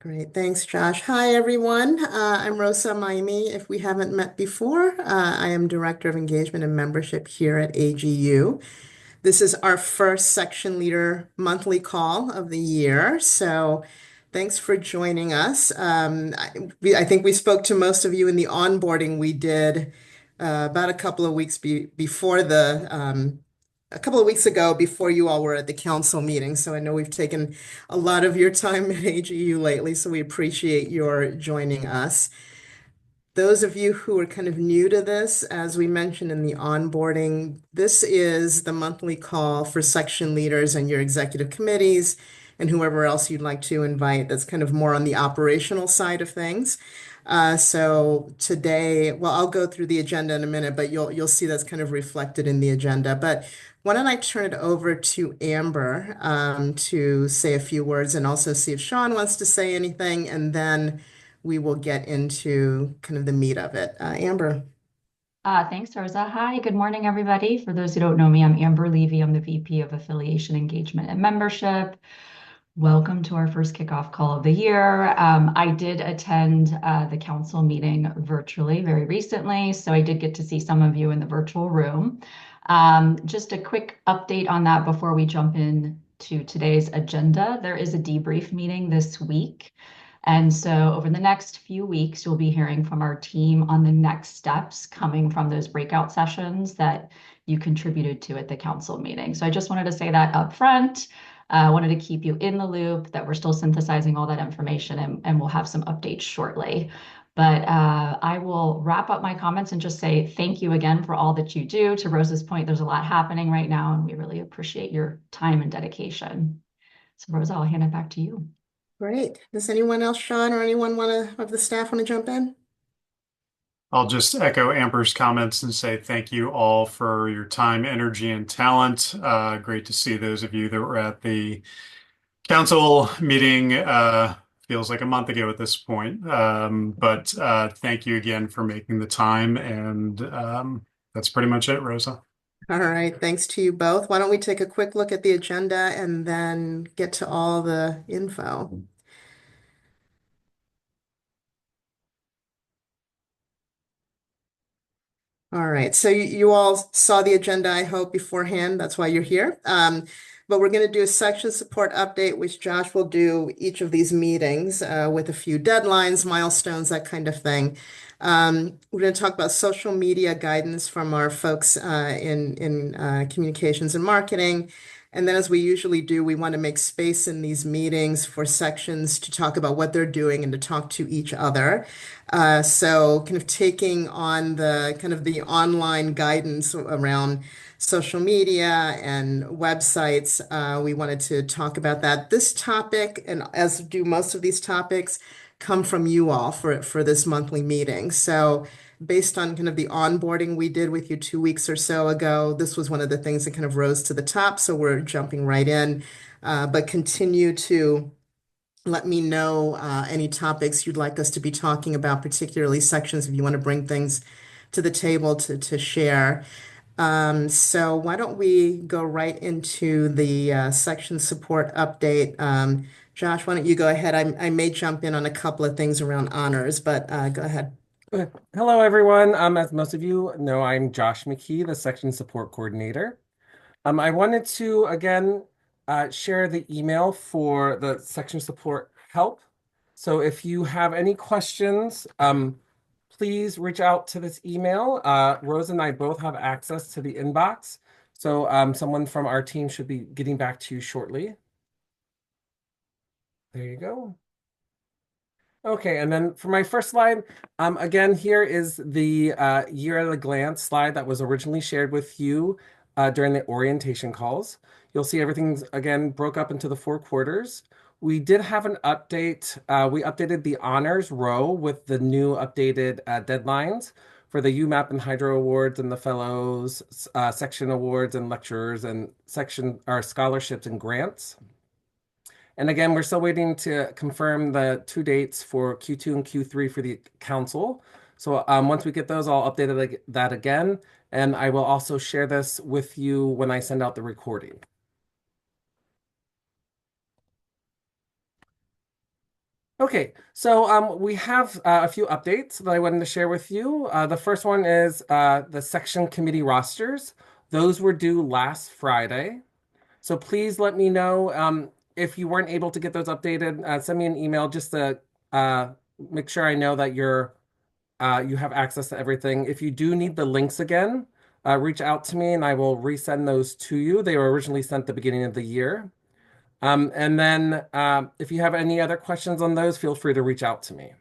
Great. Thanks, Josh. Hi, everyone. I'm Rosa Maimi. If we haven't met before, I am Director of Engagement and Membership here at AGU. This is our first section leader monthly call of the year. So thanks for joining us. I think we spoke to most of you in the onboarding we did about a couple of weeks before a couple of weeks ago before you all were at the council meeting. So I know we've taken a lot of your time at AGU lately, so we appreciate your joining us. Those of you who are kind of new to this, as we mentioned in the onboarding, this is the monthly call for section leaders and your executive committees and whoever else you'd like to invite that's kind of more on the operational side of things. So today, well, I'll go through the agenda in a minute, but you'll see that's kind of reflected in the agenda. But why don't I turn it over to Amber to say a few words and also see if Sean wants to say anything, and then we will get into kind of the meat of it. Amber. Thanks, Rosa. Hi, good morning, everybody. For those who don't know me, I'm Amber Levy. I'm the VP of Affiliation, Engagement, and Membership. Welcome to our first kickoff call of the year. I did attend the council meeting virtually very recently, so I did get to see some of you in the virtual room. Just a quick update on that before we jump into today's agenda. There is a debrief meeting this week. And so over the next few weeks, you'll be hearing from our team on the next steps coming from those breakout sessions that you contributed to at the council meeting. So I just wanted to say that up front. I wanted to keep you in the loop that we're still synthesizing all that information and we'll have some updates shortly. But I will wrap up my comments and just say thank you again for all that you do. To Rose's point, there's a lot happening right now, and we really appreciate your time and dedication. So Rosa, I'll hand it back to you. Great. Does anyone else, Sean, or anyone of the staff want to jump in? I'll just echo Amber's comments and say thank you all for your time, energy, and talent. Great to see those of you that were at the council meeting. Feels like a month ago at this point. But thank you again for making the time. And that's pretty much it, Rosa. All right. Thanks to you both. Why don't we take a quick look at the agenda and then get to all the info? All right, so you all saw the agenda, I hope, beforehand. That's why you're here. But we're going to do a section support update, which Josh will do each of these meetings with a few deadlines, milestones, that kind of thing. We're going to talk about social media guidance from our folks in communications and marketing. And then, as we usually do, we want to make space in these meetings for sections to talk about what they're doing and to talk to each other. So kind of taking on the kind of the online guidance around social media and websites, we wanted to talk about that. This topic, and as do most of these topics, come from you all for this monthly meeting. So based on kind of the onboarding we did with you 2 weeks or so ago, this was one of the things that kind of rose to the top. So we're jumping right in, but continue to let me know any topics you'd like us to be talking about, particularly sections if you want to bring things to the table to share. So why don't we go right into the section support update? Josh, why don't you go ahead? I may jump in on a couple of things around honors, but go ahead. Hello, everyone. As most of you know, I'm Josh McKee, the Section Support Coordinator. I wanted to, again, share the email for the Section Support Help. So if you have any questions, please reach out to this email. Rose and I both have access to the inbox. So someone from our team should be getting back to you shortly. There you go. Okay, and then for my first slide, again, here is the year at a glance slide that was originally shared with you during the orientation calls. You'll see everything's, again, broke up into the 4 quarters. We did have an update. We updated the honors row with the new updated deadlines for the UMAP and Hydro Awards and the Fellows, section awards and lecturers and section or scholarships and grants. And again, we're still waiting to confirm the 2 dates for Q2 and Q3 for the council. So once we get those, I'll update that again. And I will also share this with you when I send out the recording. Okay, so we have a few updates that I wanted to share with you. The first one is the section committee rosters. Those were due last Friday. So please let me know if you weren't able to get those updated. Send me an email just to uh, make sure I know that you have access to everything. If you do need the links again, reach out to me and I will resend those to you. They were originally sent at the beginning of the year. And then if you have any other questions on those, feel free to reach out to me.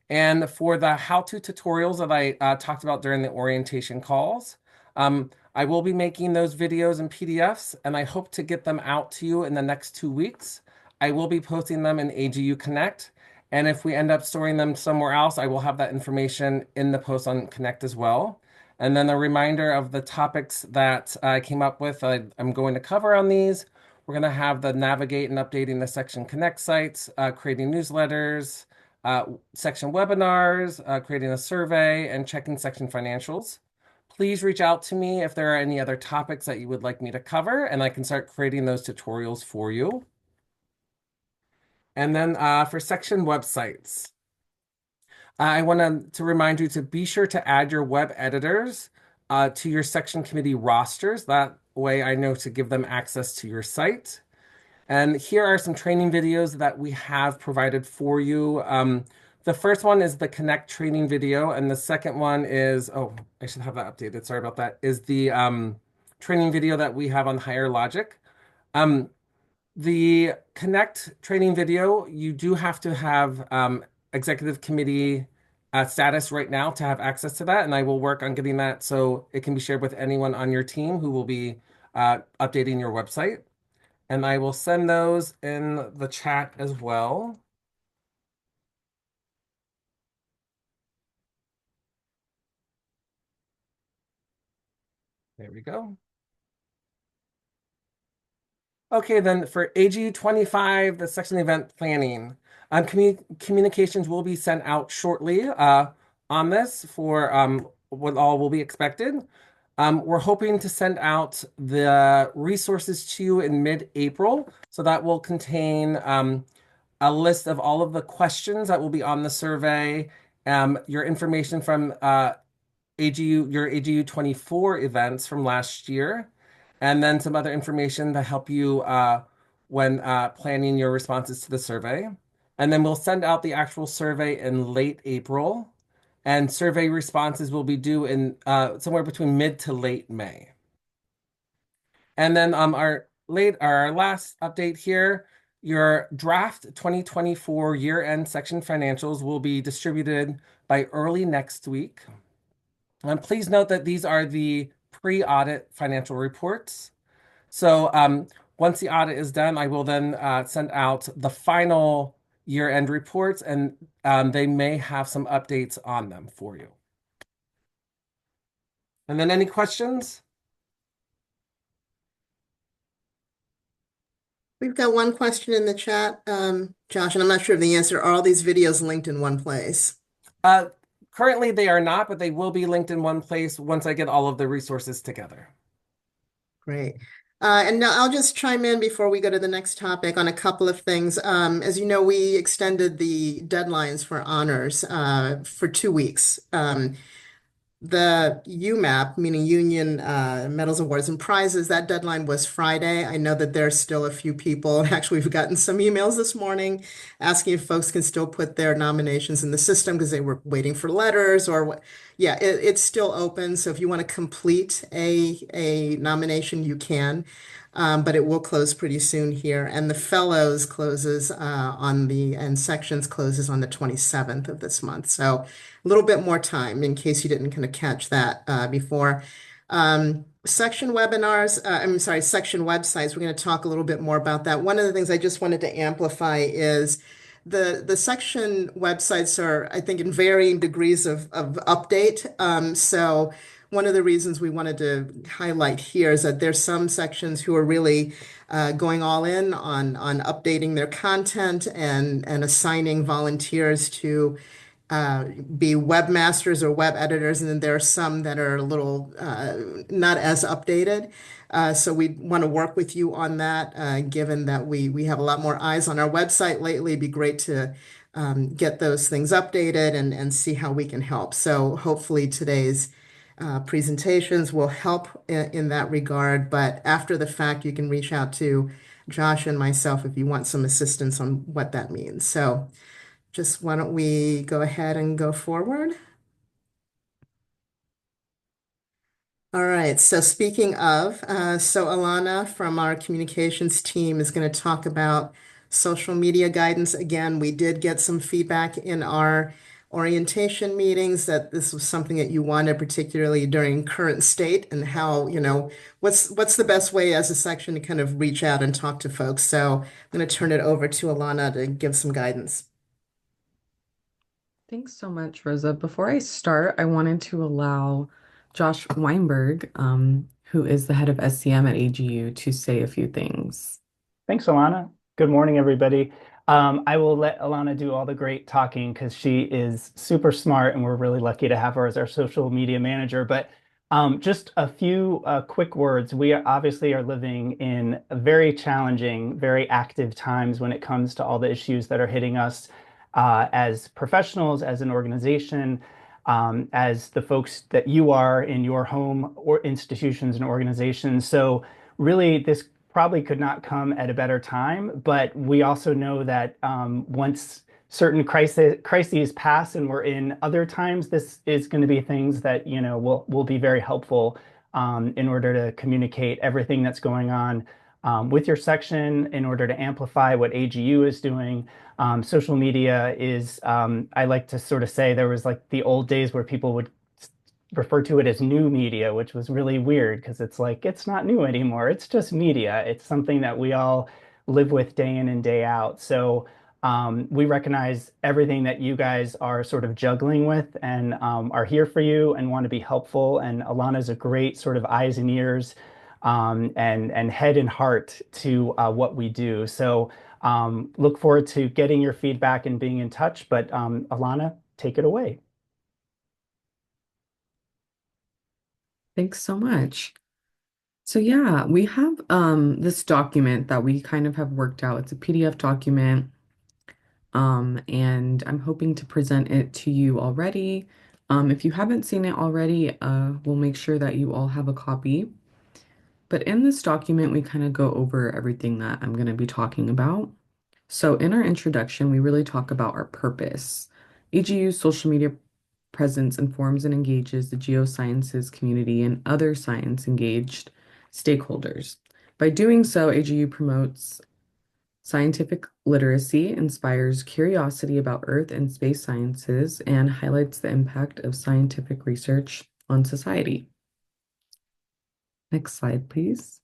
And for the how-to tutorials that I talked about during the orientation calls, I will be making those videos and PDFs, and I hope to get them out to you in the next 2 weeks. I will be posting them in AGU Connect, and if we end up storing them somewhere else, I will have that information in the post on Connect as well. And then a reminder of the topics that I came up with, I'm going to cover on these. We're going to have the navigate and updating the Section Connect sites, creating newsletters, section webinars, creating a survey, and checking section financials. Please reach out to me if there are any other topics that you would like me to cover, and I can start creating those tutorials for you. And then for section websites, I want to remind you to be sure to add your web editors to your section committee rosters. That way I know to give them access to your site. And here are some training videos that we have provided for you. The first one is the Connect training video, and the second one is, oh, I should have that updated. Sorry about that. Is the training video that we have on Higher Logic. The Connect training video, you do have to have executive committee status right now to have access to that, and I will work on getting that so it can be shared with anyone on your team who will be updating your website. And I will send those in the chat as well. There we go. Okay, then for AG 25, the section event planning, communications will be sent out shortly on this for what all will be expected. We're hoping to send out the resources to you in mid-April, so that will contain a list of all of the questions that will be on the survey, your information from your AGU 24 events from last year, and then some other information to help you when planning your responses to the survey. And then we'll send out the actual survey in late April, and survey responses will be due in somewhere between mid to late May. And then our last update here, your draft 2024 year-end section financials will be distributed by early next week. And please note that these are the pre-audit financial reports. So once the audit is done, I will then send out the final year-end reports, and they may have some updates on them for you. And then any questions? We've got one question in the chat, Josh, and I'm not sure of the answer. Are all these videos linked in one place? Currently, they are not, but they will be linked in one place once I get all of the resources together. Great. And now I'll just chime in before we go to the next topic on a couple of things. As you know, we extended the deadlines for honors for 2 weeks. The UMAP, meaning Union Medals, Awards, and Prizes, that deadline was Friday. I know that there's still a few people. Actually, we've gotten some emails this morning asking if folks can still put their nominations in the system because they were waiting for letters or what. Yeah, it's still open. So if you want to complete a nomination, you can. But it will close pretty soon here. And the fellows closes and sections closes on the 27th of this month. So a little bit more time in case you didn't kind of catch that before. Section webinars, I'm sorry, section websites, we're going to talk a little bit more about that. One of the things I just wanted to amplify is the section websites are, I think, in varying degrees of update. So one of the reasons we wanted to highlight here is that there's some sections who are really going all in on updating their content and assigning volunteers to be webmasters or web editors, and then there are some that are a little not as updated. So we want to work with you on that, given that we have a lot more eyes on our website lately. It'd be great to get those things updated and see how we can help. So hopefully today's presentations will help in that regard. But after the fact, you can reach out to Josh and myself if you want some assistance on what that means. So just why don't we go ahead and go forward? All right, so speaking of, so Alana from our communications team is going to talk about social media guidance. Again, we did get some feedback in our orientation meetings that this was something that you wanted, particularly during current state and how, what's the best way as a section to kind of reach out and talk to folks. So I'm going to turn it over to Alana to give some guidance. Thanks so much, Rosa. Before I start, I wanted to allow Josh Weinberg, who is the head of SCM at AGU, to say a few things. Thanks, Alana. Good morning, everybody. I will let Alana do all the great talking because she is super smart and we're really lucky to have her as our social media manager. But just a few quick words. We obviously are living in very challenging, very active times when it comes to all the issues that are hitting us as professionals, as an organization, as the folks that you are in your home or institutions and organizations. So really, this probably could not come at a better time, but we also know that once certain crises pass and we're in other times, this is going to be things that will be very helpful in order to communicate everything that's going on with your section, in order to amplify what AGU is doing. Social media is, I like to sort of say, there was like the old days where people would refer to it as new media, which was really weird because it's like, it's not new anymore. It's just media. It's something that we all live with day in and day out. So we recognize everything that you guys are sort of juggling with and are here for you and want to be helpful. And Alana's a great sort of eyes and ears and head and heart to what we do. So look forward to getting your feedback and being in touch. But Alana, take it away. Thanks so much. So yeah, we have this document that we kind of have worked out. It's a PDF document, and I'm hoping to present it to you already. If you haven't seen it already, we'll make sure that you all have a copy. But in this document, we kind of go over everything that I'm going to be talking about. So in our introduction, we really talk about our purpose. AGU's social media presence informs and engages the geosciences community and other science-engaged stakeholders. By doing so, AGU promotes scientific literacy, inspires curiosity about Earth and space sciences, and highlights the impact of scientific research on society. Next slide, please.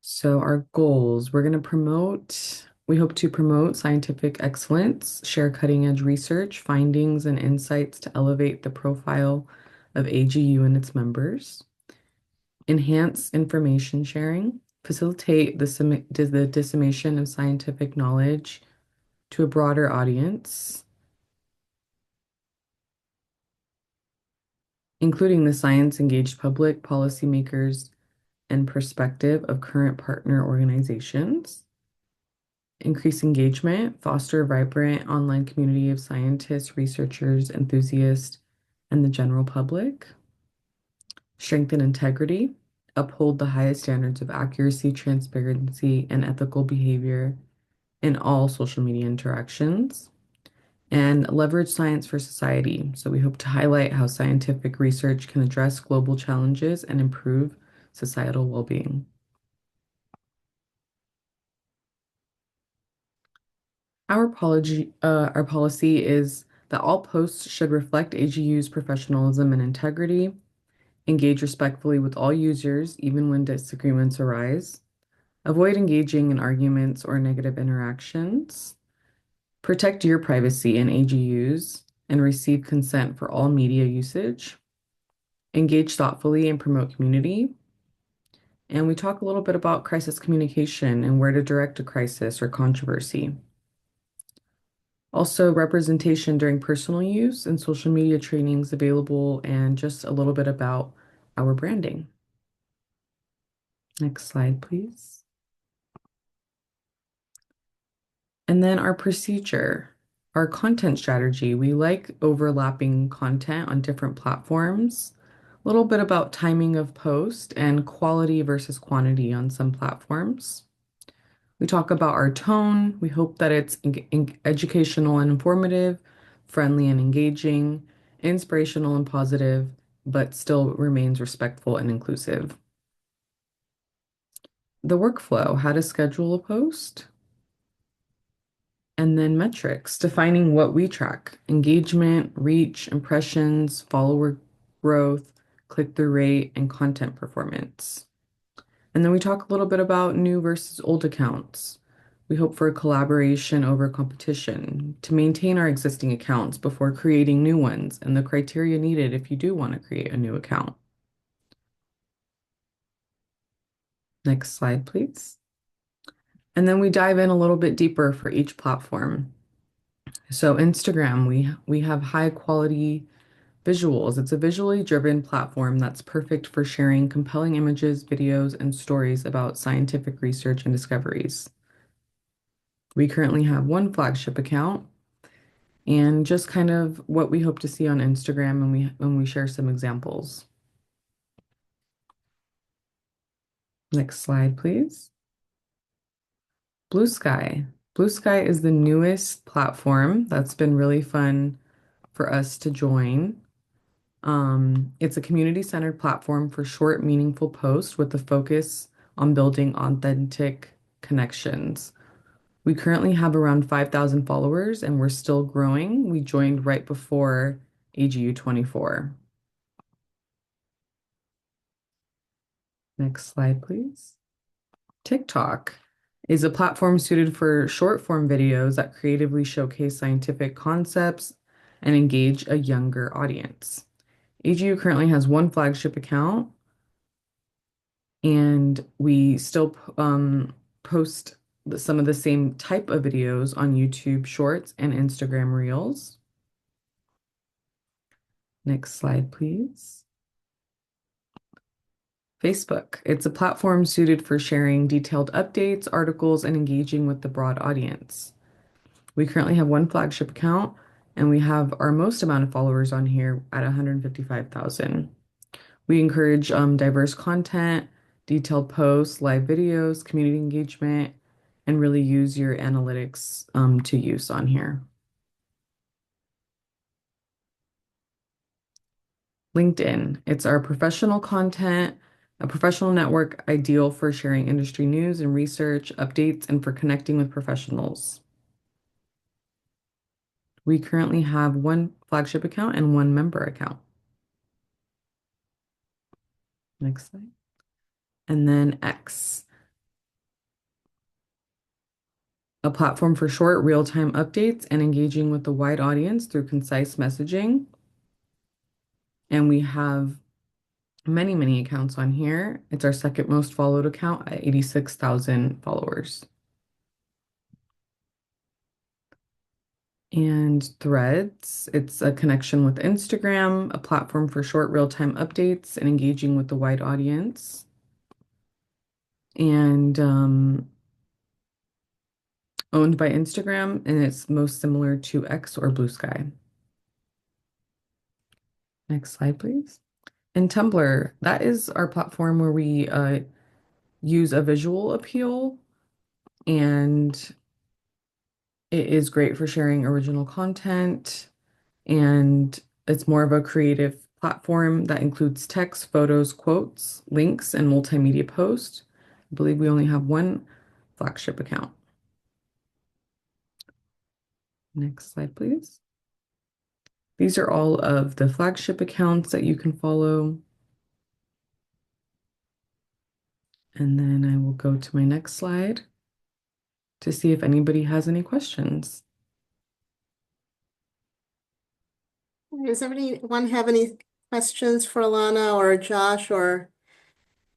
So our goals, we hope to promote scientific excellence, share cutting-edge research, findings, and insights to elevate the profile of AGU and its members, enhance information sharing, facilitate the dissemination of scientific knowledge to a broader audience, including the science-engaged public, policymakers, and perspective of current partner organizations, increase engagement, foster a vibrant online community of scientists, researchers, enthusiasts, and the general public, strengthen integrity, uphold the highest standards of accuracy, transparency, and ethical behavior in all social media interactions, and leverage science for society. So we hope to highlight how scientific research can address global challenges and improve societal well-being. Our policy is that all posts should reflect AGU's professionalism and integrity, engage respectfully with all users, even when disagreements arise, avoid engaging in arguments or negative interactions, protect your privacy and AGUs, and receive consent for all media usage, engage thoughtfully and promote community. And we talk a little bit about crisis communication and where to direct a crisis or controversy. Also, representation during personal use and social media trainings available, and just a little bit about our branding. Next slide, please. And then our procedure, our content strategy. We like overlapping content on different platforms. A little bit about timing of post and quality versus quantity on some platforms. We talk about our tone. We hope that it's educational and informative, friendly and engaging, inspirational and positive, but still remains respectful and inclusive. The workflow, how to schedule a post. And then metrics, defining what we track: engagement, reach, impressions, follower growth, click-through rate, and content performance. And then we talk a little bit about new versus old accounts. We hope for a collaboration over competition to maintain our existing accounts before creating new ones, and the criteria needed if you do want to create a new account. Next slide, please. And then we dive in a little bit deeper for each platform. So Instagram, we have high quality visuals. It's a visually driven platform that's perfect for sharing compelling images, videos, and stories about scientific research and discoveries. We currently have one flagship account, and just kind of what we hope to see on Instagram when we share some examples. Next slide, please. Blue Sky. Blue Sky is the newest platform that's been really fun for us to join. It's a community-centered platform for short, meaningful posts with a focus on building authentic connections. We currently have around 5,000 followers and we're still growing. We joined right before AGU 24. Next slide, please. TikTok is a platform suited for short form videos that creatively showcase scientific concepts and engage a younger audience. AGU currently has one flagship account, and we still post some of the same type of videos on YouTube Shorts and Instagram Reels. Next slide, please. Facebook. It's a platform suited for sharing detailed updates, articles, and engaging with the broad audience. We currently have one flagship account, and we have our most amount of followers on here at 155,000. We encourage diverse content, detailed posts, live videos, community engagement, and really use your analytics to use on here. LinkedIn. It's our professional content, a professional network ideal for sharing industry news and research updates and for connecting with professionals. We currently have one flagship account and one member account. Next slide. And then X, a platform for short real-time updates and engaging with the wide audience through concise messaging. And we have many, many accounts on here. It's our second most followed account at 86,000 followers. And Threads, it's a connection with Instagram, a platform for short real-time updates and engaging with the wide audience. And owned by Instagram, and it's most similar to X or Blue Sky. Next slide, please. And Tumblr, that is our platform where we use a visual appeal, and it is great for sharing original content, and it's more of a creative platform that includes text, photos, quotes, links, and multimedia posts. I believe we only have one flagship account. Next slide, please. These are all of the flagship accounts that you can follow. And then I will go to my next slide to see if anybody has any questions. Does anyone have any questions for Alana or Josh, or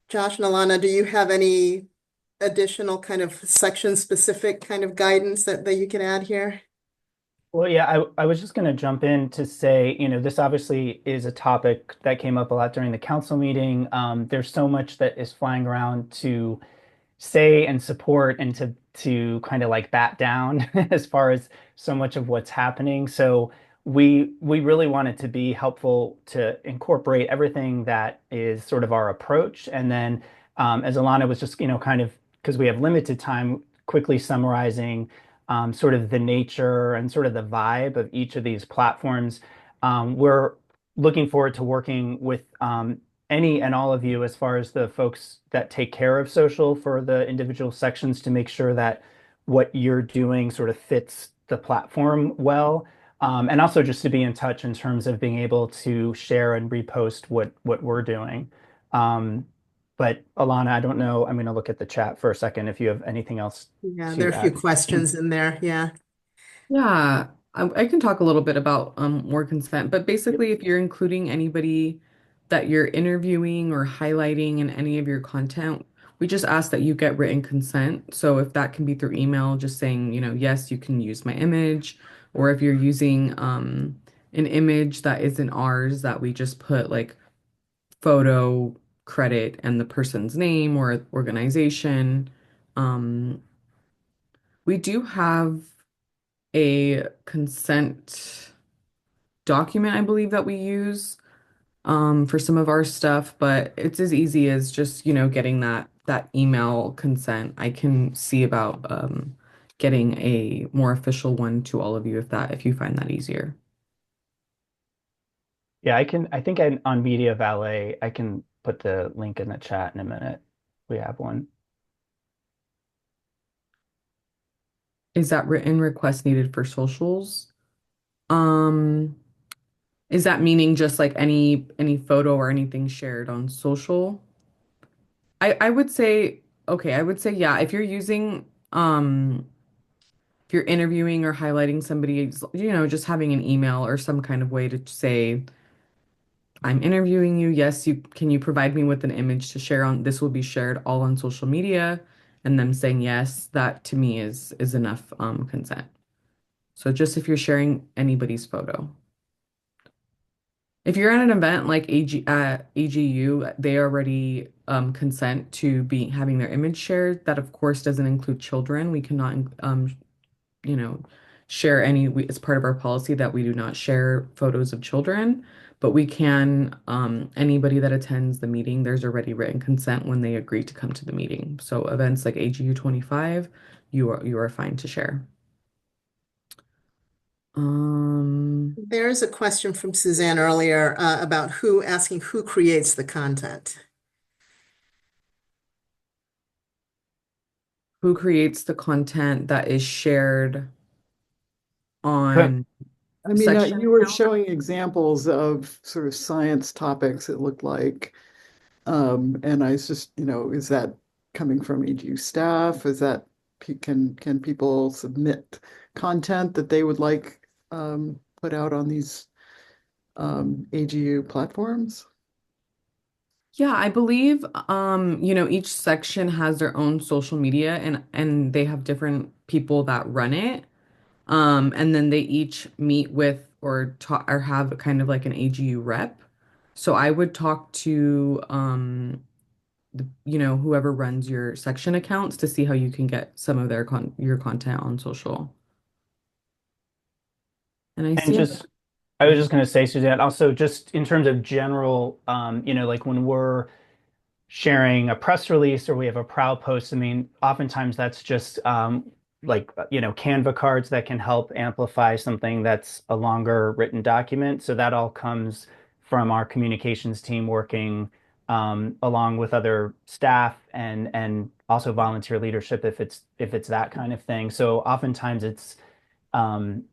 Josh and Alana, do you have any additional kind of section specific kind of guidance that you can add here? Well, yeah, I was just going to jump in to say, this obviously is a topic that came up a lot during the council meeting. There's so much that is flying around to say and support and to kind of like bat down as far as so much of what's happening. So we really wanted to be helpful to incorporate everything that is sort of our approach. And then as Alana was just, kind of because we have limited time, quickly summarizing sort of the nature and sort of the vibe of each of these platforms. We're looking forward to working with any and all of you as far as the folks that take care of social for the individual sections to make sure that what you're doing sort of fits the platform well. And also just to be in touch in terms of being able to share and repost what we're doing. But Alana, I don't know. I'm going to look at the chat for a second if you have anything else Yeah, there to are a few add. questions in there. Yeah. Yeah, I can talk a little bit about more consent, but Yep. basically, if you're including anybody that you're interviewing or highlighting in any of your content, we just ask that you get written consent. So if that can be through email, just saying, yes, you can use my image, or if you're using an image that isn't ours, that we just put like photo credit and the person's name or organization. Um, we do have a consent document, I believe, that we use for some of our stuff, but it's as easy as just, getting that email consent. I can see about getting a more official one to all of you if you find that easier. Yeah, I think on Media Valet, I can put the link in the chat in a minute. We have one. Is that written request needed for socials? Um, is that meaning just like any photo or anything shared on social? I would say, okay, I would say yeah, if you're interviewing or highlighting somebody, just having an email or some kind of way to say, I'm interviewing you. Yes, can you provide me with an image to share on this will be shared all on social media, and them saying yes, that to me is enough consent. So just if you're sharing anybody's photo. If you're at an event like AGU, they already consent to be having their image shared. That of course doesn't include children. We cannot you know, share it's part of our policy that we do not share photos of children, but we can, anybody that attends the meeting, there's already written consent when they agree to come to the meeting. So events like AGU 25, you are fine to share. There's a question from Suzanne earlier about asking who creates the content. Who creates the content that is shared But on I mean, section you were account? showing examples of sort of science topics, it looked like. And I was just, is that coming from EDU staff? Is that, can people submit content that they would like put out on these AGU platforms? Yeah, I believe each section has their own social media and they have different people that run it. And then they each meet with or talk or have kind of like an AGU rep. So I would talk to whoever runs your section accounts to see how you can get some of your content on social. And I and see just I was just going to say, Suzanne, also just in terms of general, like when we're sharing a press release or we have a proud post, I mean, oftentimes that's just like, Canva cards that can help amplify something that's a longer written document. So that all comes from our communications team working along with other staff and also volunteer leadership if it's that kind of thing. So oftentimes um,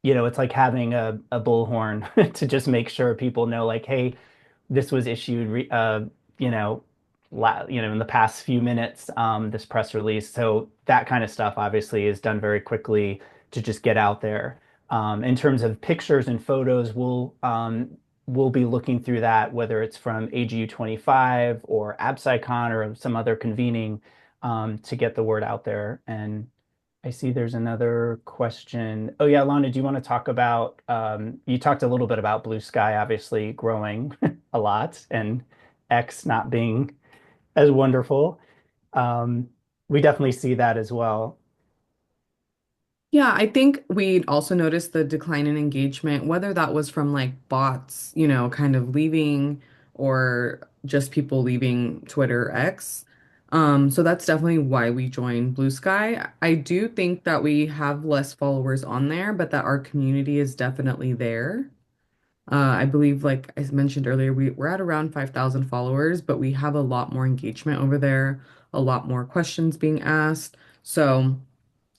it's like having a bullhorn to just make sure people know, like, hey, this was issued, you know, in the past few minutes, this press release. So that kind of stuff obviously is done very quickly to just get out there. In terms of pictures and photos, we'll be looking through that, whether it's from AGU 25 or ABSICon or some other convening, to get the word out there. And I see there's another question. Oh yeah, Lana, do you want to talk about, you talked a little bit about Blue Sky obviously growing a lot and X not being as wonderful. Um, we definitely see that as well. Yeah, I think we also noticed the decline in engagement, whether that was from like bots, kind of leaving or just people leaving Twitter X. So that's definitely why we joined Blue Sky. I do think that we have less followers on there, but that our community is definitely there. I believe, like I mentioned earlier, we're at around 5,000 followers, but we have a lot more engagement over there, a lot more questions being asked. So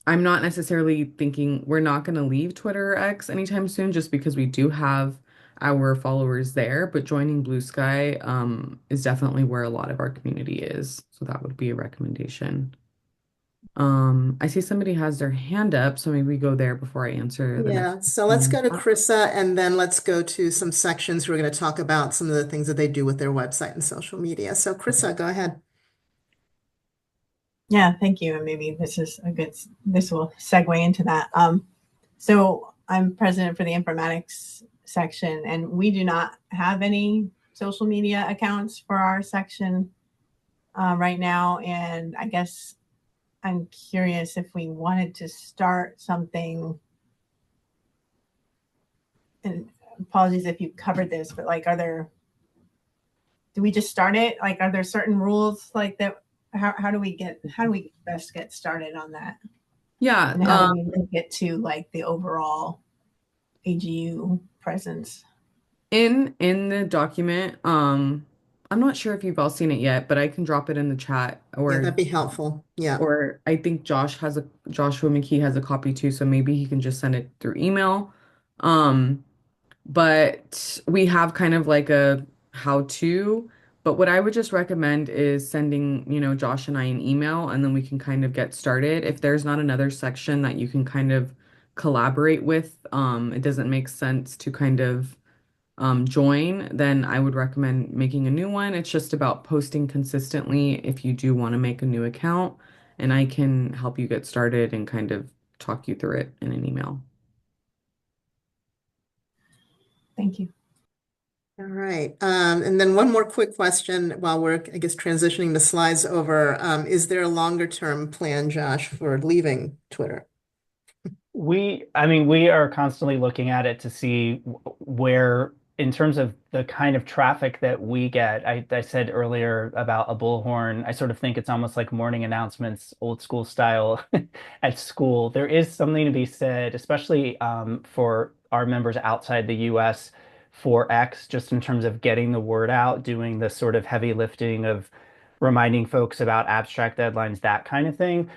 I'm not necessarily thinking we're not going to leave Twitter or X anytime soon just because we do have our followers there, but joining Blue Sky is definitely where a lot of our community is. So that would be a recommendation. I see somebody has their hand up, so maybe we go there before I answer the next Yeah, so let's go question. to Krissa and then let's go to some sections. We're going to talk about some of the things that they do with their website and social media. So Krissa, go ahead. Yeah, thank you. And maybe this will segue into that. So I'm president for the informatics section, and we do not have any social media accounts for our section right now. And I guess I'm curious if we wanted to start something, and apologies if you covered this, but like, do we just start it? Like, are there certain rules like that? How do we best get started on that? Yeah, And how do we link it to like the overall AGU presence? in the document, I'm not sure if you've all seen it yet, but I can drop it in the chat Yeah, or that'd be helpful. Yeah. or I think Joshua McKee has a copy too, so maybe he can just send it through email. Um, but we have kind of like a how to, but what I would just recommend is sending, Josh and I an email and then we can kind of get started. If there's not another section that you can kind of collaborate with, it doesn't make sense to kind of join, then I would recommend making a new one. It's just about posting consistently if you do want to make a new account, and I can help you get started and kind of talk you through it in an email. Thank you. All right. And then one more quick question while we're, I guess, transitioning the slides over. Is there a longer term plan, Josh, for leaving Twitter? I mean, we are constantly looking at it to see where, in terms of the kind of traffic that we get. I said earlier about a bullhorn. I sort of think it's almost like morning announcements, old school style at school. There is something to be said, especially for our members outside the US for X, just in terms of getting the word out, doing the sort of heavy lifting of reminding folks about abstract deadlines, that kind of thing.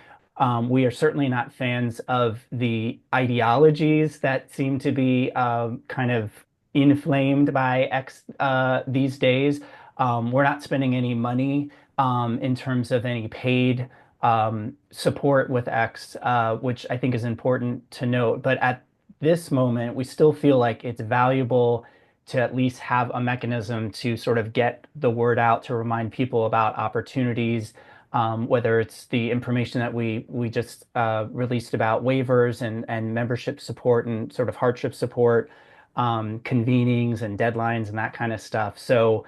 We are certainly not fans of the ideologies that seem to be kind of inflamed by X these days. We're not spending any money in terms of any paid support with X, which I think is important to note. But at this moment, we still feel like it's valuable to at least have a mechanism to sort of get the word out, to remind people about opportunities, whether it's the information that we just released about waivers and membership support and sort of hardship support, convenings and deadlines and that kind of stuff. So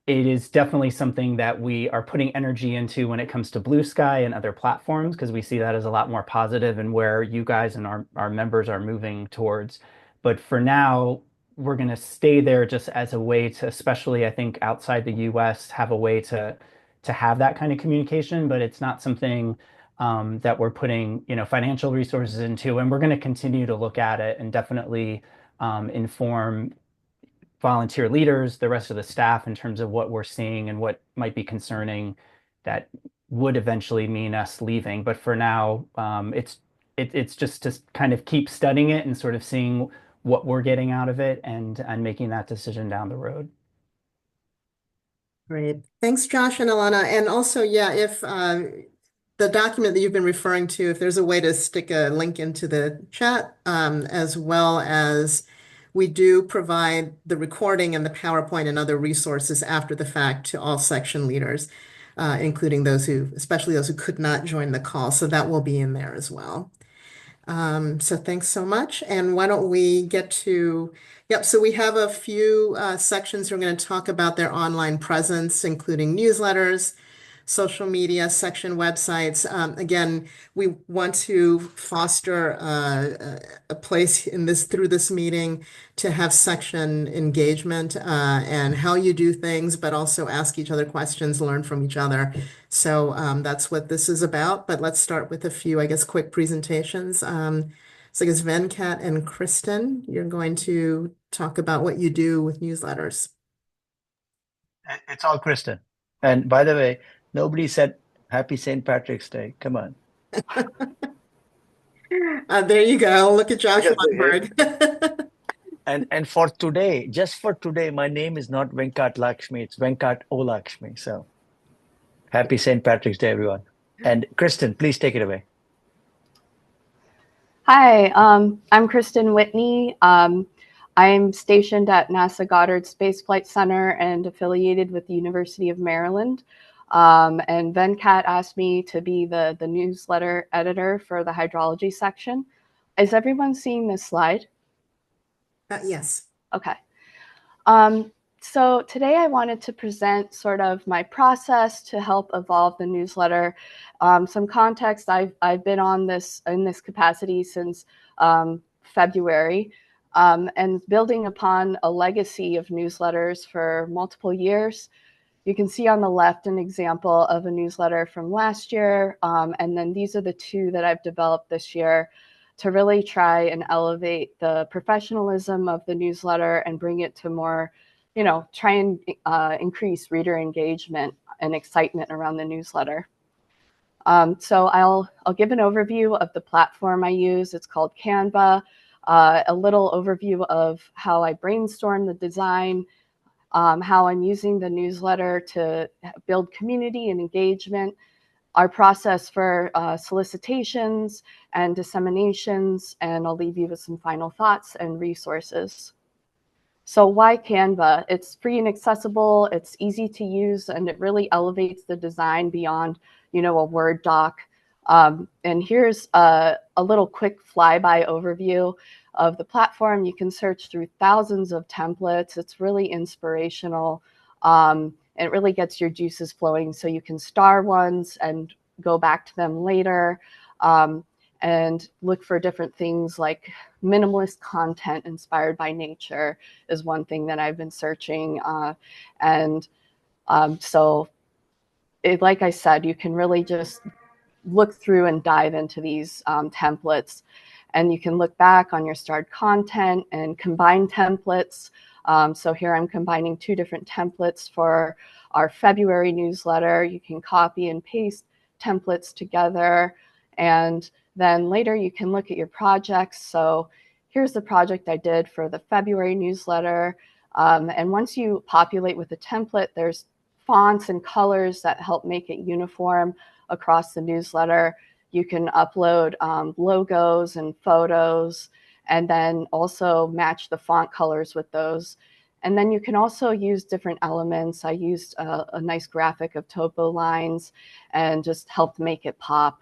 it is definitely something that we are putting energy into when it comes to Blue Sky and other platforms, because we see that as a lot more positive and where you guys and our members are moving towards. But for now, we're going to stay there just as a way to, especially I think outside the US, have a way to have that kind of communication. But it's not something that we're putting, financial resources into, and we're going to continue to look at it and definitely inform volunteer leaders, the rest of the staff, in terms of what we're seeing and what might be concerning that would eventually mean us leaving. But for now, it's just to kind of keep studying it and sort of seeing what we're getting out of it and making that decision down the road. Great. Thanks, Josh and Alana. And also, yeah, if the document that you've been referring to, if there's a way to stick a link into the chat, as well as we do provide the recording and the PowerPoint and other resources after the fact to all section leaders. including especially those who could not join the call. So that will be in there as well. So thanks so much. And why don't we get to, so we have a few sections. We're going to talk about their online presence, including newsletters, social media section, websites. Again, we want to foster a place through this meeting to have section engagement and how you do things, but also ask each other questions, learn from each other. So that's what this is about. But let's start with a few, I guess, quick presentations. So I guess Venkat and Kristen, you're going to talk about what you do with newsletters. It's all Kristen. And by the way, nobody said Happy St. Patrick's Day. Come on. There you go. Look at Josh Yes, Lundberg. And for today, just for today, my name is not Venkat Lakshmi. It's Venkat O Lakshmi. So happy St. Patrick's Day, everyone. And Kristen, please take it away. Hi, I'm Kristen Whitney. I'm stationed at NASA Goddard Space Flight Center and affiliated with the University of Maryland. And Venkat asked me to be the newsletter editor for the hydrology section. Is everyone seeing this slide? Yes. Okay. So today I wanted to present sort of my process to help evolve the newsletter. Some context, I've been in this capacity since February, and building upon a legacy of newsletters for multiple years. You can see on the left an example of a newsletter from last year, and then these are the two that I've developed this year to really try and elevate the professionalism of the newsletter and bring it to more, try and increase reader engagement and excitement around the newsletter. So I'll give an overview of the platform I use. It's called Canva, a little overview of how I brainstorm the design, how I'm using the newsletter to build community and engagement, our process for solicitations and disseminations, and I'll leave you with some final thoughts and resources. So why Canva? It's free and accessible, it's easy to use, and it really elevates the design beyond, a Word doc. And here's a little quick flyby overview of the platform. You can search through thousands of templates. It's really inspirational. It really gets your juices flowing, so you can star ones and go back to them later, and look for different things like minimalist content inspired by nature is one thing that I've been searching. So like I said, you can really just look through and dive into these templates, and you can look back on your starred content and combine templates. So here I'm combining two different templates for our February newsletter. You can copy and paste templates together, and then later you can look at your projects. So here's the project I did for the February newsletter. And once you populate with a template, there's fonts and colors that help make it uniform across the newsletter. You can upload logos and photos, and then also match the font colors with those. And then you can also use different elements. I used a nice graphic of topo lines and just helped make it pop.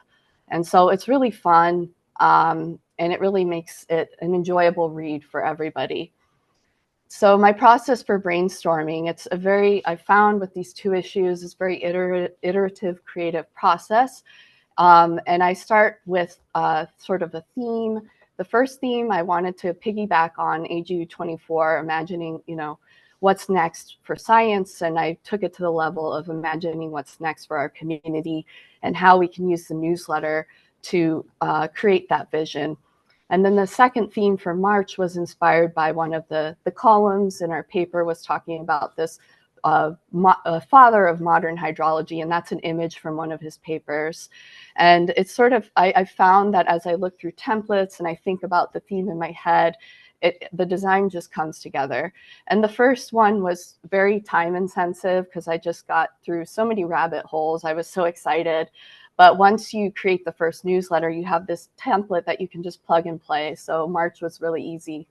And so it's really fun, and it really makes it an enjoyable read for everybody. So my process for brainstorming, I found with these two issues, it's very iterative, creative process. And I start with sort of a theme. The first theme, I wanted to piggyback on AGU 24, imagining, what's next for science. And I took it to the level of imagining what's next for our community and how we can use the newsletter to create that vision. And then the second theme for March was inspired by one of the columns in our paper was talking about this father of modern hydrology, and that's an image from one of his papers. And it's sort of, I found that as I look through templates and I think about the theme in my head, the design just comes together. And the first one was very time intensive because I just got through so many rabbit holes. I was so excited. But once you create the first newsletter, you have this template that you can just plug and play. So March was really easy.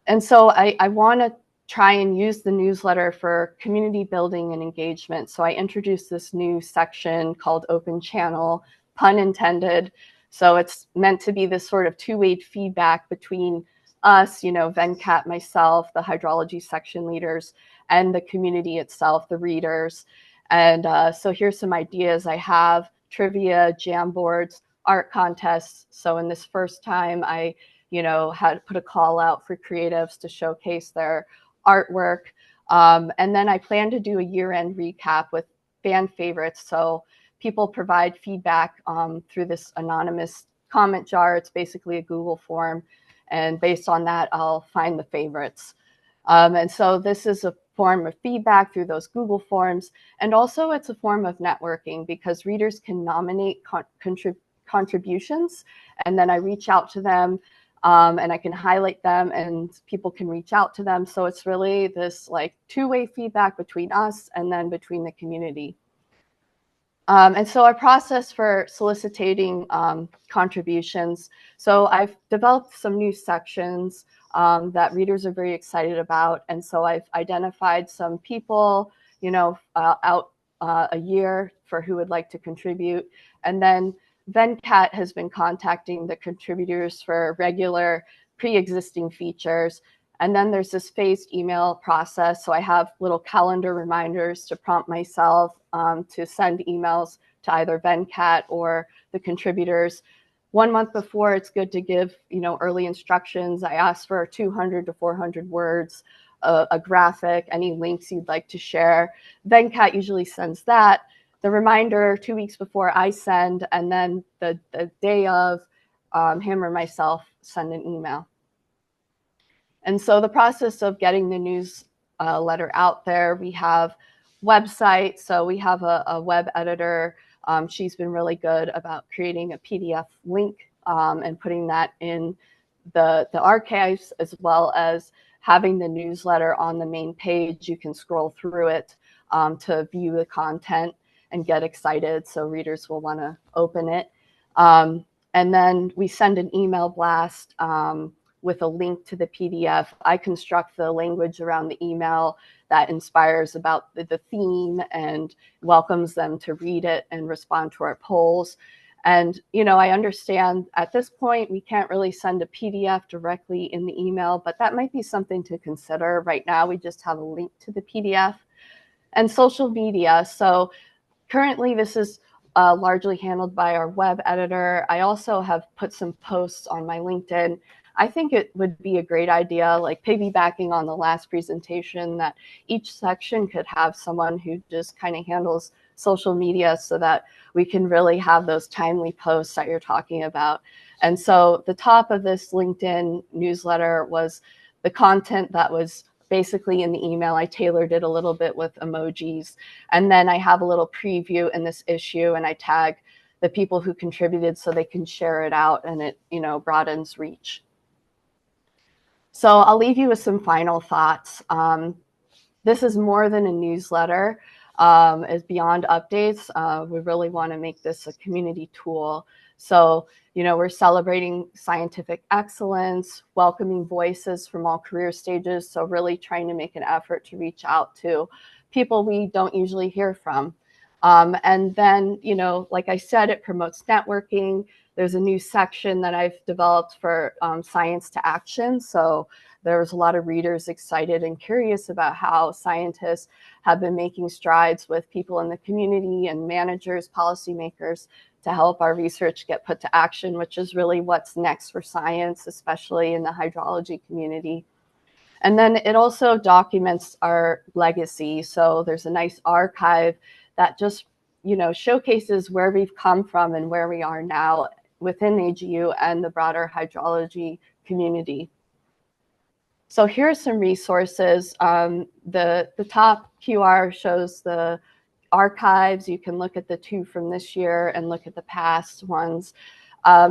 And so I want to try and use the newsletter for community building and engagement. So I introduced this new section called Open Channel, pun intended. So it's meant to be this sort of two-way feedback between us, Venkat, myself, the hydrology section leaders, and the community itself, the readers. And so here's some ideas I have: trivia, jam boards, art contests. So in this first time, I had put a call out for creatives to showcase their artwork. And then I plan to do a year-end recap with fan favorites. So people provide feedback through this anonymous comment jar. It's basically a Google form. And based on that, I'll find the favorites. And so this is a form of feedback through those Google forms. And also it's a form of networking because readers can nominate contributions. And then I reach out to them and I can highlight them and people can reach out to them. So it's really this like two-way feedback between us and then between the community. And so our process for soliciting contributions. So I've developed some new sections that readers are very excited about. And so I've identified some people, out a year for who would like to contribute. And then Venkat has been contacting the contributors for regular pre-existing features. And then there's this phased email process. So I have little calendar reminders to prompt myself to send emails to either Venkat or the contributors. 1 month before, it's good to give, early instructions. I ask for 200 to 400 words, a graphic, any links you'd like to share. Venkat usually sends that. The reminder 2 weeks before I send, and then the day of, him or myself send an email. And so the process of getting the newsletter out there, we have website. So we have a web editor. She's been really good about creating a PDF link and putting that in the archives, as well as having the newsletter on the main page. You can scroll through it to view the content and get excited. So readers will want to open it. And then we send an email blast with a link to the PDF. I construct the language around the email that inspires about the theme and welcomes them to read it and respond to our polls. And, I understand at this point, we can't really send a PDF directly in the email, but that might be something to consider. Right now, we just have a link to the PDF. And social media. So currently, this is largely handled by our web editor. I also have put some posts on my LinkedIn. I think it would be a great idea, like piggybacking on the last presentation, that each section could have someone who just kind of handles social media so that we can really have those timely posts that you're talking about. And so the top of this LinkedIn newsletter was the content that was basically in the email. I tailored it a little bit with emojis. And then I have a little preview in this issue and I tag the people who contributed so they can share it out and it, broadens reach. So I'll leave you with some final thoughts. This is more than a newsletter. It's beyond updates. We really want to make this a community tool. So, we're celebrating scientific excellence, welcoming voices from all career stages. So really trying to make an effort to reach out to people we don't usually hear from. And then, like I said, it promotes networking. There's a new section that I've developed for science to action. So there's a lot of readers excited and curious about how scientists have been making strides with people in the community and managers, policymakers, to help our research get put to action, which is really what's next for science, especially in the hydrology community. And then it also documents our legacy. So there's a nice archive that just, showcases where we've come from and where we are now within AGU and the broader hydrology community. So here's some resources. The top QR shows the archives. You can look at the 2 from this year and look at the past ones.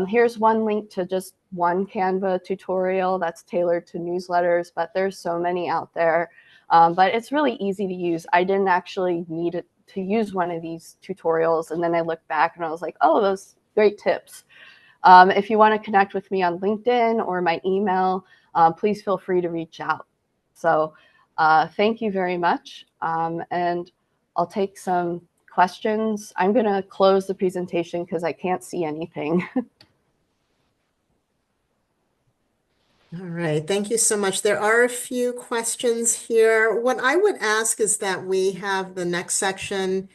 Here's one link to just one Canva tutorial that's tailored to newsletters, but there's so many out there. But it's really easy to use. I didn't actually need it to use one of these tutorials. And then I looked back and I was like, oh, those great tips. If you want to connect with me on LinkedIn or my email, please feel free to reach out. So Thank you very much. And I'll take some questions. I'm going to close the presentation because I can't see anything. All right, thank you so much. There are a few questions here. What I would ask is that we have the next section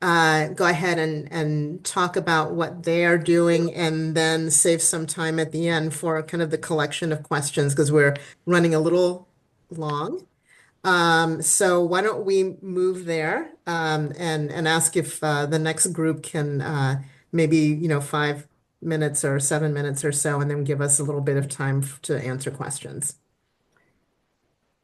go ahead and talk about what they are doing and then save some time at the end for kind of the collection of questions because we're running a little long. So why don't we move there and ask if the next group can maybe 5 minutes or 7 minutes or so, and then give us a little bit of time to answer questions.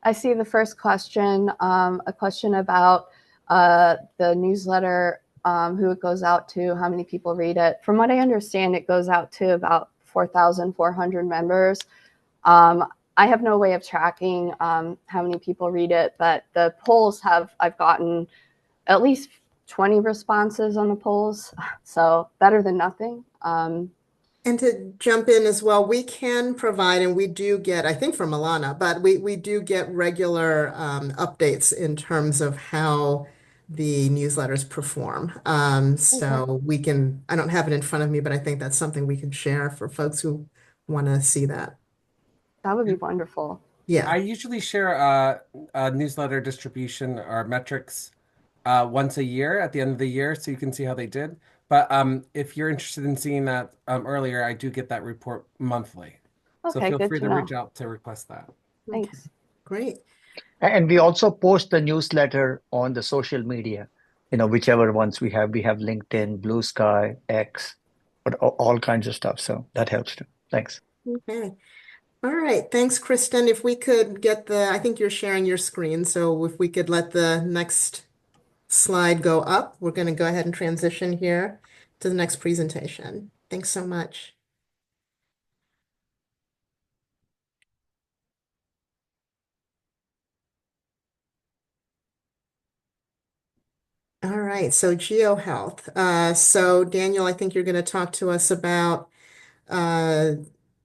I see the first question, a question about the newsletter, who it goes out to, how many people read it. From what I understand, it goes out to about 4,400 members. I have no way of tracking how many people read it, but the polls I've gotten at least 20 responses on the polls, so better than nothing. And to jump in as well, we can provide, and we do get, I think from Alana, but we do get regular updates in terms of how the newsletters perform. So we can, I don't have it in front of me, but I think that's something we can share for folks who want to see that. That would be wonderful. Yeah. I usually share a newsletter distribution or metrics once a year at the end of the year so you can see how they did. But if you're interested in seeing that earlier, I do get that report monthly. So Okay, feel good free to to know. reach out to request that. Thanks. Great. And we also post the newsletter on the social media, whichever ones we have. We have LinkedIn, Blue Sky, X, but all kinds of stuff. So that helps too. Thanks. Okay. All right. Thanks, Kristen. If we could get I think you're sharing your screen. So if we could let the next slide go up, we're going to go ahead and transition here to the next presentation. Thanks so much. All right, so GeoHealth. So Daniel, I think you're going to talk to us about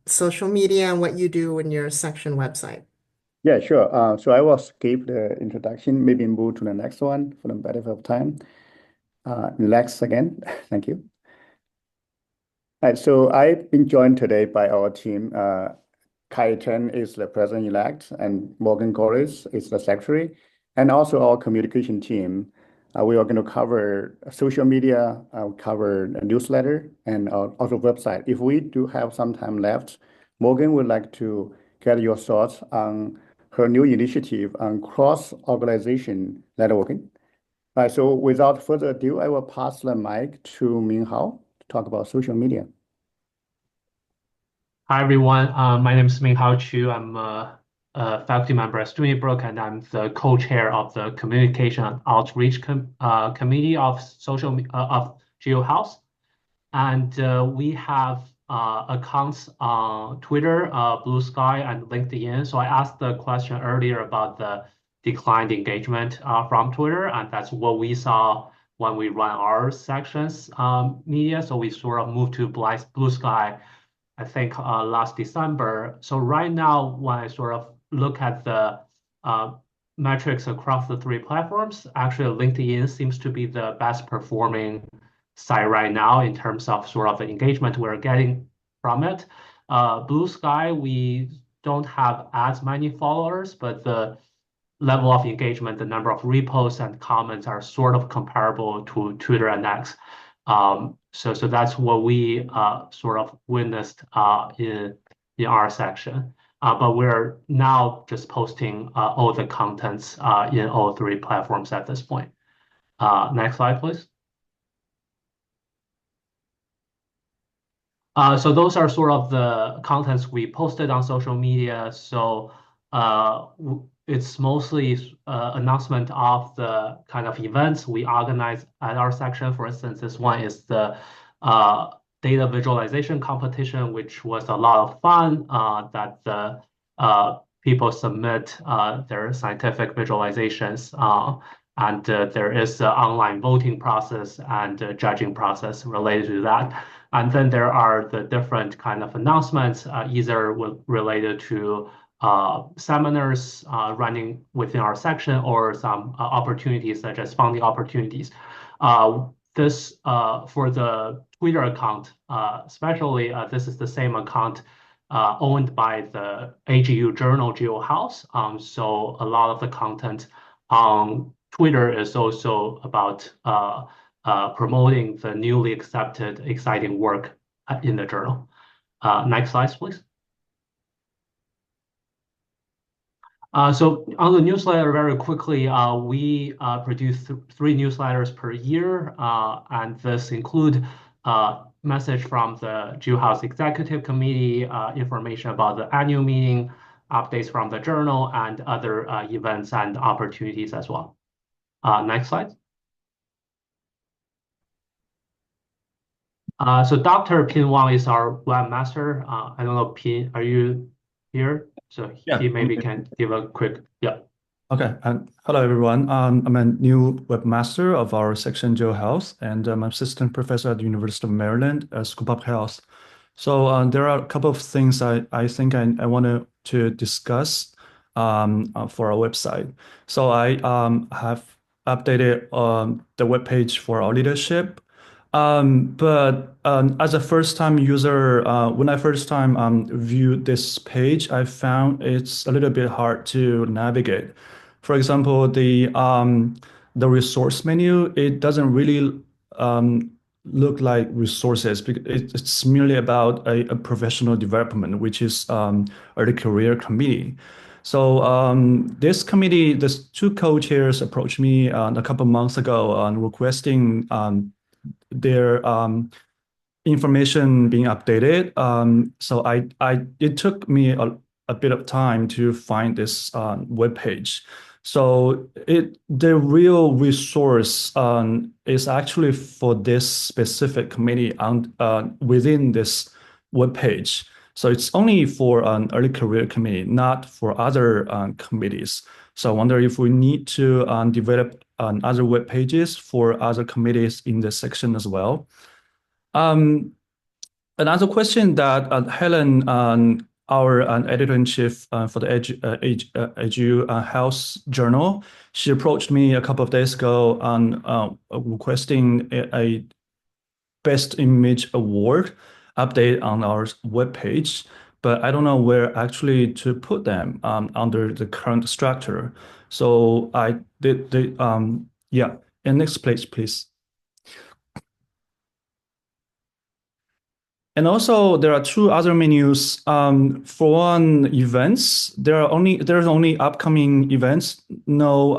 social media and what you do in your section website. Yeah, sure. So I will skip the introduction, maybe move to the next one for the benefit of time. Relax again. Thank you. All right, so I've been joined today by our team. Kai Chen is the president-elect, and Morgan Corris is the secretary, and also our communication team. We are going to cover social media, cover a newsletter, and also website. If we do have some time left, Morgan would like to get your thoughts on her new initiative on cross-organization networking. All right, so without further ado, I will pass the mic to Ming Hao to talk about social media. Hi, everyone. My name is Ming Hao Chu. I'm a faculty member at Stony Brook, and I'm the co-chair of the Communication and Outreach Committee of GeoHealth. And we have accounts on Twitter, Blue Sky, and LinkedIn. So I asked the question earlier about the declined engagement from Twitter, and that's what we saw when we run our sections media. So we sort of moved to Blue Sky, I think last December. So right now, when I sort of look at the metrics across the three platforms, actually LinkedIn seems to be the best performing site right now in terms of sort of the engagement we're getting from it. Blue Sky, we don't have as many followers, but the level of engagement, the number of reposts and comments are sort of comparable to Twitter and X. So that's what we sort of witnessed in our section. But we're now just posting all the contents in all three platforms at this point. Next slide, please. So those are sort of the contents we posted on social media. So it's mostly announcement of the kind of events we organize at our section. For instance, this one is the data visualization competition, which was a lot of fun, that the people submit their scientific visualizations. And there is an online voting process and a judging process related to that. And then there are the different kind of announcements, either related to seminars running within our section or some opportunities such as funding opportunities. This for the Twitter account, especially this is the same account owned by the AGU journal GeoHouse. So a lot of the content on Twitter is also about promoting the newly accepted, exciting work in the journal. Next slide, please. So on the newsletter, very quickly, we produce 3 newsletters per year, and this include message from the GeoHouse Executive Committee, information about the annual meeting, updates from the journal, and other events and opportunities as well. Next slide. So Dr. Pin Wang is our webmaster. I don't know, Pin, are you here? So he maybe can give a quick, Okay, hello everyone. I'm a new webmaster of our section GeoHouse, and I'm assistant professor at the University of Maryland, School of Public Health. So there are a couple of things I think I wanted to discuss for our website. So I have updated the webpage for our leadership. But as a first-time user, when I first time viewed this page, I found it's a little bit hard to navigate. For example, the resource menu, it doesn't really look like resources because it's merely about a professional development, which is early career committee. So this committee, these 2 co-chairs approached me a couple months ago on requesting their information being updated. So it took me a bit of time to find this web page. So the real resource is actually for this specific committee within this web page. So it's only for an early career committee, not for other committees. So I wonder if we need to develop other web pages for other committees in the section as well. Another question that Helen, our editor-in-chief for the AGU House Journal, she approached me a couple of days ago on requesting a Best Image Award update on our webpage, but I don't know where actually to put them under the current structure. So I did the and next page, please. And also there are 2 other menus. For one, events. There's only upcoming events, no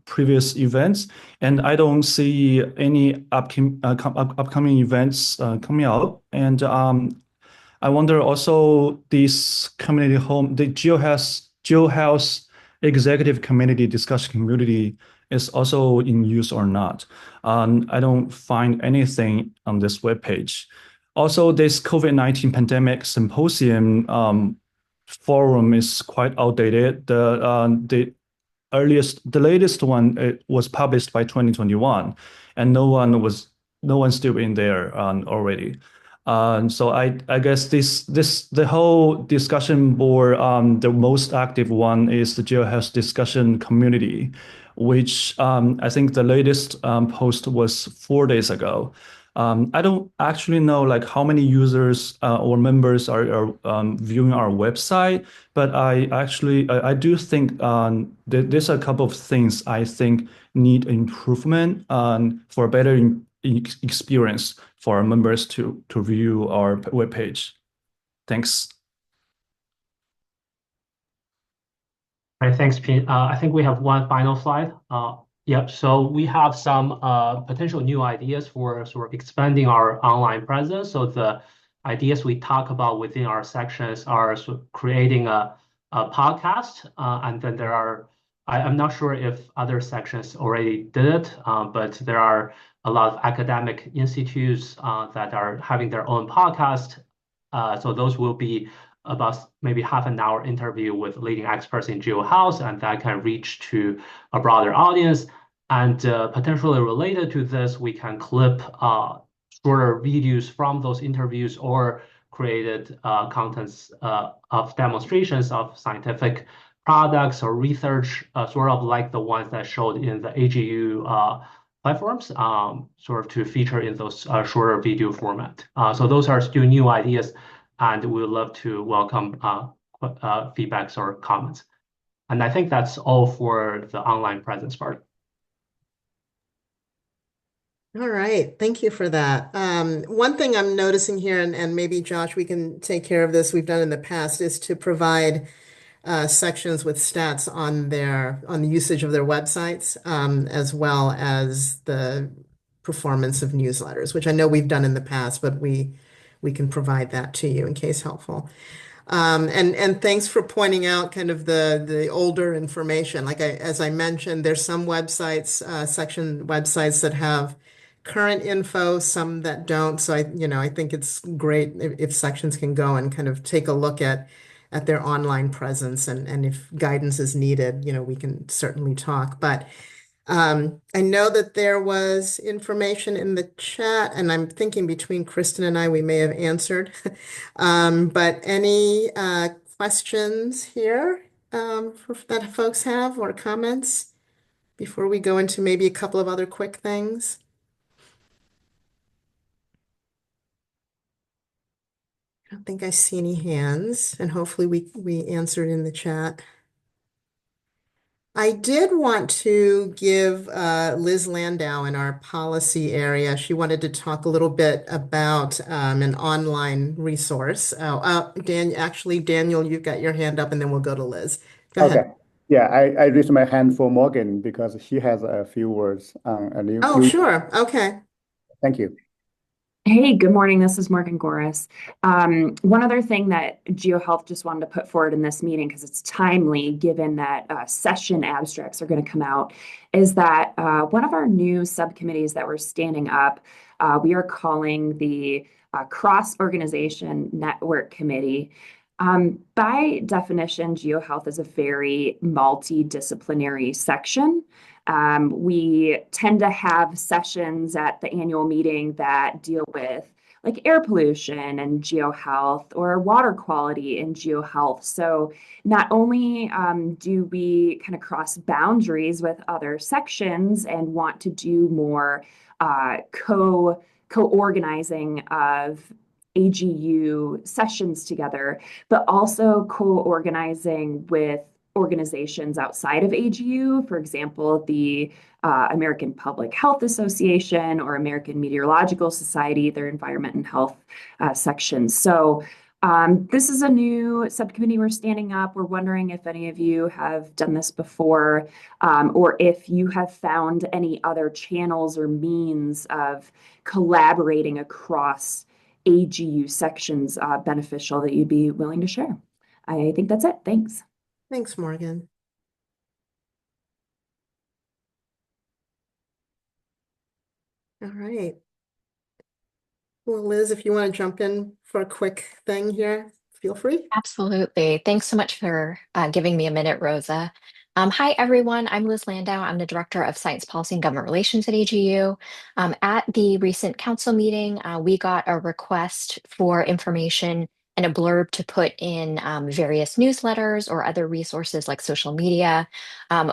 previous events, and I don't see any upcoming events coming out. And I wonder also this community home, the GeoHouse Executive Committee discussion community is also in use or not. I don't find anything on this webpage. Also, this COVID-19 pandemic symposium forum is quite outdated. The latest one was published by 2021, and no one's still in there already. So I guess the whole discussion board, the most active one is the GeoHouse discussion community, which I think the latest post was 4 days ago. I don't actually know like how many users or members are viewing our website, but I do think there's a couple of things I think need improvement for a better experience for our members to view our webpage. Thanks. All right, thanks, Pin. I think we have one final slide. Yep, so we have some potential new ideas for sort of expanding our online presence. So the ideas we talk about within our sections are sort of creating a podcast, and then there are, I'm not sure if other sections already did it, but there are a lot of academic institutes that are having their own podcast. So those will be about maybe half an hour interview with leading experts in GeoHouse, and that can reach to a broader audience. And potentially related to this, we can clip shorter videos from those interviews or created contents of demonstrations of scientific products or research, sort of like the ones that showed in the AGU platforms, sort of to feature in those shorter video format. So those are still new ideas, and we would love to welcome feedbacks or comments. And I think that's all for the online presence part. All right, thank you for that. One thing I'm noticing here, and maybe Josh, we can take care of this, we've done in the past, is to provide sections with stats on the usage of their websites, as well as the performance of newsletters, which I know we've done in the past, but we can provide that to you in case helpful. And thanks for pointing out kind of the older information. Like as I mentioned, there's some websites, section websites that have current info, some that don't. So I think it's great if sections can go and kind of take a look at their online presence, and if guidance is needed, we can certainly talk. But I know that there was information in the chat, and I'm thinking between Kristen and I, we may have answered. But any questions here that folks have, or comments before we go into maybe a couple of other quick things? I don't think I see any hands, and hopefully we answered in the chat. I did want to give Liz Landau in our policy area. She wanted to talk a little bit about an online resource. Daniel, you've got your hand up, and then we'll go to Liz. Go ahead. Okay. Yeah, I raised my hand for Morgan because she has a few words. Oh, sure. Okay. Thank you. Hey, good morning. This is Morgan Goris. One other thing that GeoHealth just wanted to put forward in this meeting, because it's timely given that session abstracts are going to come out, is that one of our new subcommittees that we're standing up, we are calling the Cross-Organization Network Committee. By definition, GeoHealth is a very multidisciplinary section. We tend to have sessions at the annual meeting that deal with like air pollution and geohealth, or water quality and geohealth. So not only do we kind of cross boundaries with other sections and want to do more co-organizing of AGU sessions together, but also co-organizing with organizations outside of AGU, for example, the American Public Health Association or American Meteorological Society, their environment and health sections. So this is a new subcommittee we're standing up. We're wondering if any of you have done this before, or if you have found any other channels or means of collaborating across AGU sections beneficial that you'd be willing to share. I think that's it. Thanks. Thanks, Morgan. All right. Well, Liz, if you want to jump in for a quick thing here, feel free. Absolutely. Thanks so much for giving me a minute, Rosa. Hi, everyone. I'm Liz Landau. I'm the Director of Science Policy and Government Relations at AGU. At the recent council meeting, we got a request for information and a blurb to put in various newsletters or other resources like social media.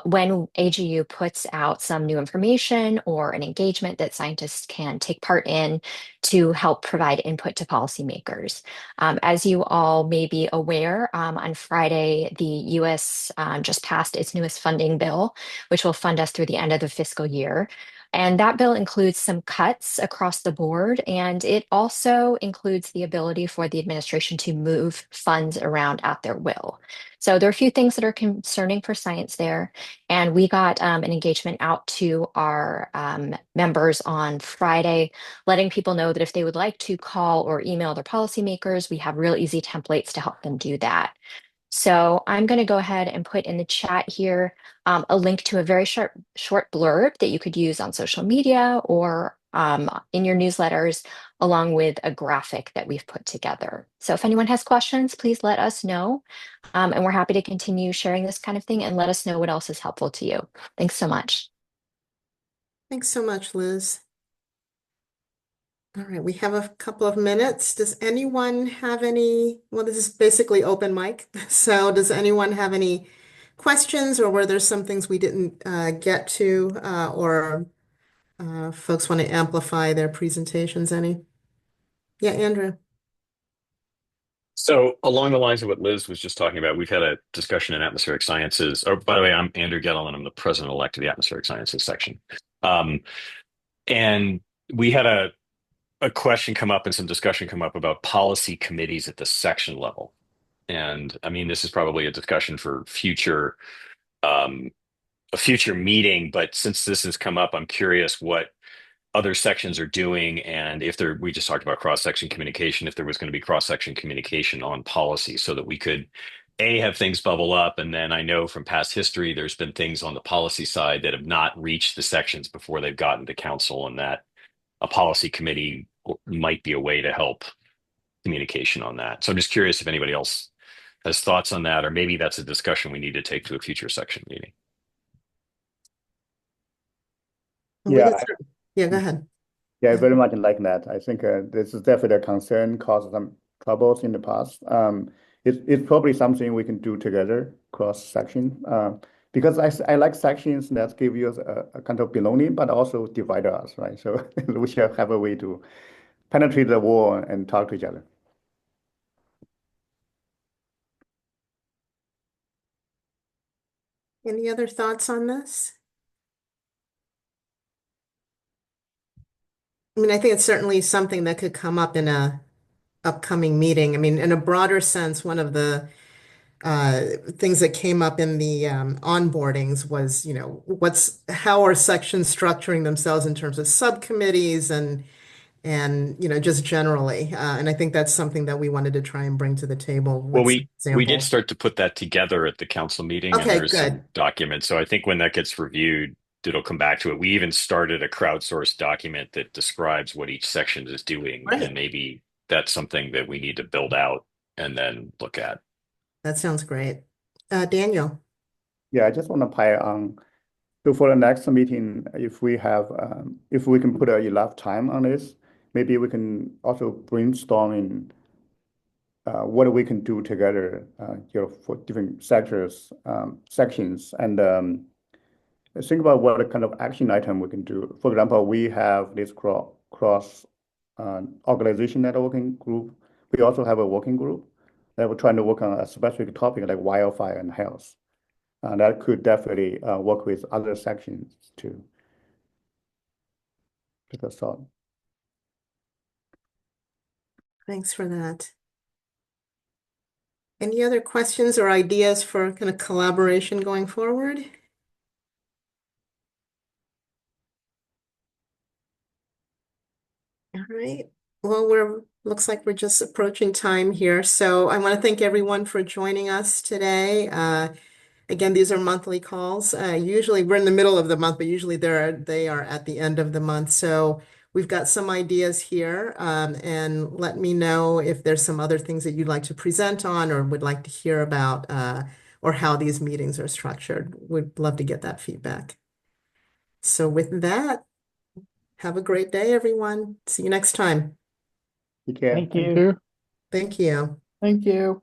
When AGU puts out some new information or an engagement that scientists can take part in to help provide input to policymakers. As you all may be aware, on Friday, the U.S. Just passed its newest funding bill, which will fund us through the end of the fiscal year. And that bill includes some cuts across the board, and it also includes the ability for the administration to move funds around at their will. So there are a few things that are concerning for science there, and we got an engagement out to our members on Friday, letting people know that if they would like to call or email their policymakers, we have real easy templates to help them do that. So I'm going to go ahead and put in the chat here a link to a very short blurb that you could use on social media or in your newsletters, along with a graphic that we've put together. So if anyone has questions, please let us know. And we're happy to continue sharing this kind of thing, and let us know what else is helpful to you. Thanks so much. Thanks so much, Liz. All right, we have a couple of minutes. Does anyone have any, well, this is basically open mic. So does anyone have any questions, or were there some things we didn't get to, or folks want to amplify their presentations any? Yeah, Andrew. So along the lines of what Liz was just talking about, we've had a discussion in atmospheric sciences. Oh, by the way, I'm Andrew Gettle, and I'm the president-elect of the atmospheric sciences section. And we had a question come up and some discussion come up about policy committees at the section level. And I mean, this is probably a discussion for a future meeting, but since this has come up, I'm curious what other sections are doing, and if we just talked about cross-section communication, if there was going to be cross-section communication on policy so that we could have things bubble up. And then I know from past history, there's been things on the policy side that have not reached the sections before they've gotten to council, and that a policy committee might be a way to help communication on that. So I'm just curious if anybody else has thoughts on that, or maybe that's a discussion we need to take to a future section meeting. Yeah, go ahead. Yeah, very much like that. I think this is definitely a concern, caused some troubles in the past. It's probably something we can do together, cross-section, because I like sections that give you a kind of belonging, but also divide us, right? So we should have a way to penetrate the wall and talk to each other. Any other thoughts on this? I mean, I think it's certainly something that could come up in a upcoming meeting. I mean, in a broader sense, one of the things that came up in the onboardings was, how are sections structuring themselves in terms of subcommittees and just generally. And I think that's something that we wanted to try and bring to the table Well, with some we did examples. start to put that together at the council meeting, and Okay, there's good. some documents. So I think when that gets reviewed, it'll come back to it. We even started a crowdsourced document that describes what each section is doing, Right. and maybe that's something that we need to build out and then look at. That sounds great. Daniel. Yeah, I just want to pile on. So for the next meeting, if we can put enough time on this, maybe we can also brainstorm in what we can do together, for different sectors, sections, and think about what kind of action item we can do. For example, we have this cross organization networking group. We also have a working group that we're trying to work on a specific topic like wildfire and health. That could definitely work with other sections too. Just a thought. Thanks for that. Any other questions or ideas for kind of collaboration going forward? All right. Well, looks like we're just approaching time here. So I want to thank everyone for joining us today. Again, these are monthly calls. Usually we're in the middle of the month, but usually they are at the end of the month. So we've got some ideas here, and let me know if there's some other things that you'd like to present on or would like to hear about, or how these meetings are structured. We'd love to get that feedback. So with that, have a great day, everyone. See you next time. Take care. Thank you. Thank you. Thank you.